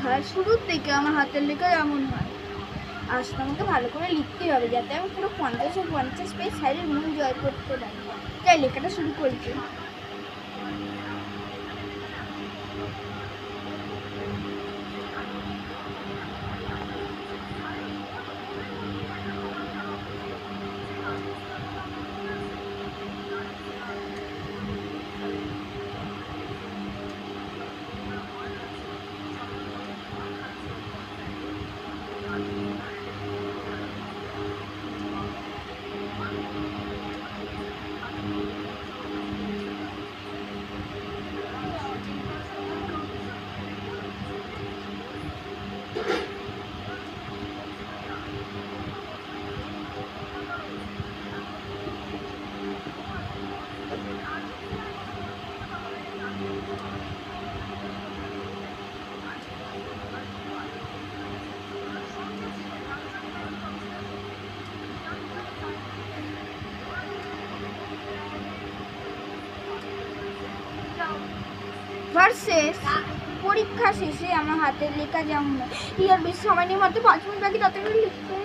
লেখার শুরুর দিকে আমার হাতের লেখা এমন হয়। আজ তো আমাকে ভালো করে লিখতেই হবে, যাতে আমি পুরো 50 পেজ শাড়ির মূল জয় করতে পারি। তাই লেখাটা শুরু করছি। ভার্সেস পরীক্ষা শেষে আমার হাতের লেখা যেমন ইয়ার বেশি সময় নেই, মাত্র 5 মিনিট বাকি, তাতে করে লিখতে